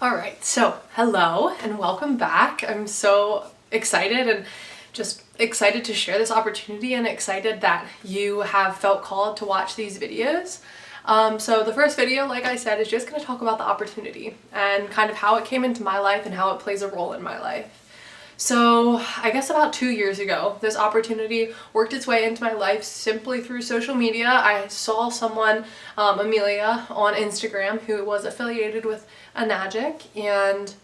Alright, so hello and welcome back. I'm so excited and just excited to share this opportunity and excited that you have felt called to watch these videos. So the first video, like I said, is just going to talk about the opportunity and kind of how it came into my life and how it plays a role in my life. So I guess about 2 years ago, this opportunity worked its way into my life simply through social media. I saw someone, Amelia, on Instagram who was affiliated with Enagic and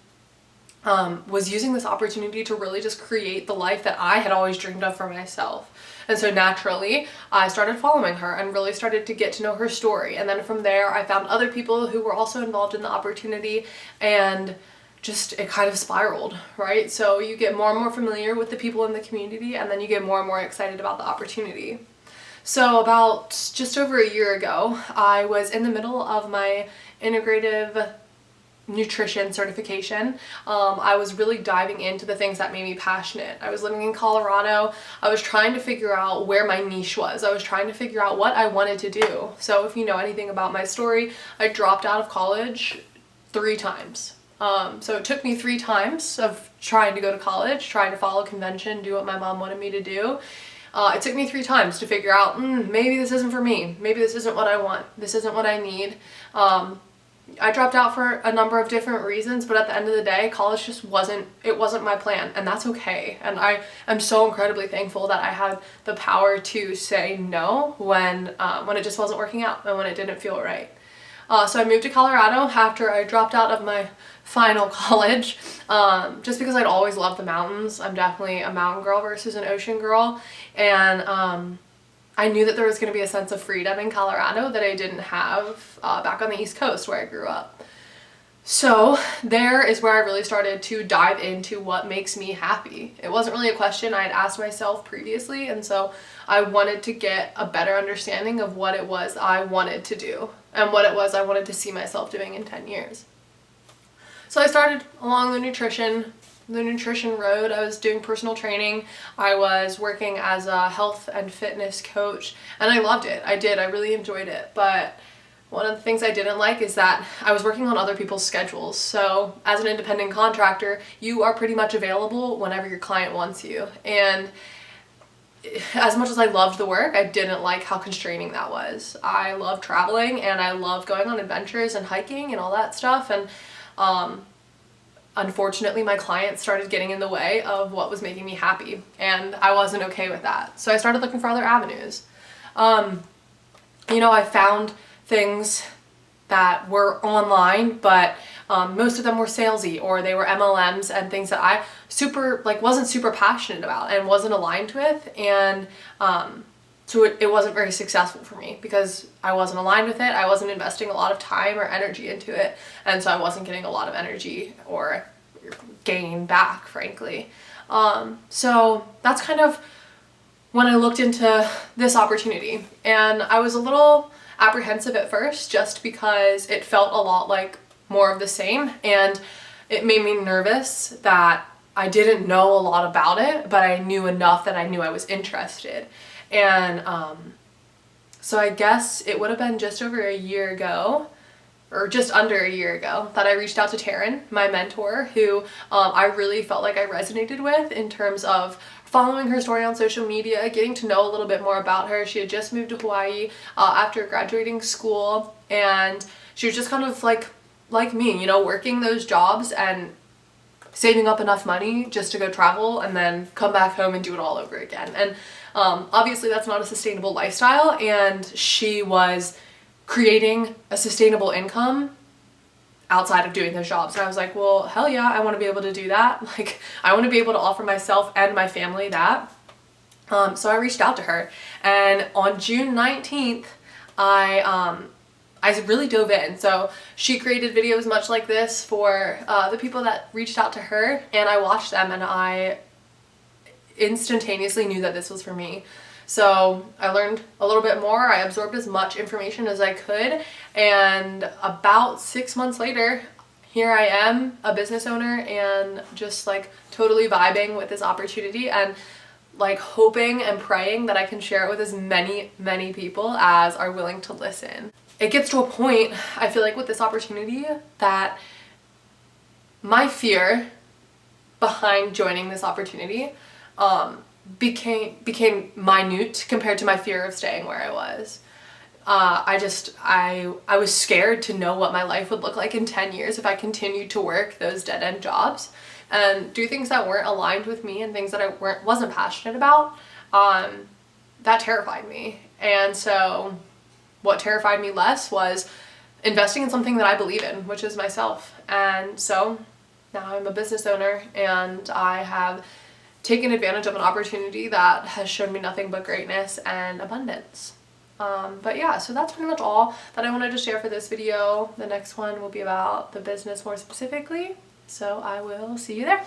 was using this opportunity to really just create the life that I had always dreamed of for myself. And so naturally, I started following her and really started to get to know her story. And then from there, I found other people who were also involved in the opportunity, and just it kind of spiraled, right? So you get more and more familiar with the people in the community, and then you get more and more excited about the opportunity. So about just over a year ago, I was in the middle of my integrative nutrition certification. I was really diving into the things that made me passionate. I was living in Colorado. I was trying to figure out where my niche was. I was trying to figure out what I wanted to do. So if you know anything about my story, I dropped out of college 3 times. So it took me 3 times of trying to go to college, trying to follow convention, do what my mom wanted me to do. It took me 3 times to figure out, maybe this isn't for me. Maybe this isn't what I want. This isn't what I need. I dropped out for a number of different reasons, but at the end of the day, college just wasn't my plan, and that's okay. And I am so incredibly thankful that I had the power to say no when it just wasn't working out and when it didn't feel right. So I moved to Colorado after I dropped out of my final college, just because I'd always loved the mountains. I'm definitely a mountain girl versus an ocean girl, and I knew that there was going to be a sense of freedom in Colorado that I didn't have back on the East Coast where I grew up. So there is where I really started to dive into what makes me happy. It wasn't really a question I had asked myself previously, and so I wanted to get a better understanding of what it was I wanted to do and what it was I wanted to see myself doing in 10 years. So I started along the nutrition road. I was doing personal training. I was working as a health and fitness coach, and I loved it. I really enjoyed it. But one of the things I didn't like is that I was working on other people's schedules. So as an independent contractor, you are pretty much available whenever your client wants you. And as much as I loved the work, I didn't like how constraining that was. I love traveling, and I love going on adventures and hiking and all that stuff. And unfortunately, my clients started getting in the way of what was making me happy, and I wasn't okay with that. So I started looking for other avenues. I found things that were online, but most of them were salesy, or they were MLMs and things that I wasn't super passionate about and wasn't aligned with, and so it wasn't very successful for me because I wasn't aligned with it. I wasn't investing a lot of time or energy into it, and so I wasn't getting a lot of energy or gain back, frankly. So that's kind of when I looked into this opportunity, and I was a little apprehensive at first just because it felt a lot like more of the same, and it made me nervous that I didn't know a lot about it, but I knew enough that I knew I was interested. And so I guess it would have been just over a year ago, or just under a year ago, that I reached out to Taryn, my mentor, who I really felt like I resonated with in terms of following her story on social media, getting to know a little bit more about her. She had just moved to Hawaii after graduating school, and she was just kind of like me, working those jobs and saving up enough money just to go travel and then come back home and do it all over again. And obviously that's not a sustainable lifestyle, and she was creating a sustainable income outside of doing those jobs. And I was like, well, hell yeah, I want to be able to do that. Like, I want to be able to offer myself and my family that. So I reached out to her, and on June 19th, I really dove in. So she created videos much like this for the people that reached out to her, and I watched them, and I instantaneously knew that this was for me. So I learned a little bit more. I absorbed as much information as I could, and about 6 months later, here I am, a business owner, and just totally vibing with this opportunity, and hoping and praying that I can share it with as many people as are willing to listen. It gets to a point, I feel like, with this opportunity that my fear behind joining this opportunity became minute compared to my fear of staying where I was. I was scared to know what my life would look like in 10 years if I continued to work those dead-end jobs and do things that weren't aligned with me and things that I wasn't passionate about. That terrified me. And so what terrified me less was investing in something that I believe in, which is myself. And so now I'm a business owner and I have taken advantage of an opportunity that has shown me nothing but greatness and abundance. But yeah, so that's pretty much all that I wanted to share for this video. The next one will be about the business more specifically. So I will see you there.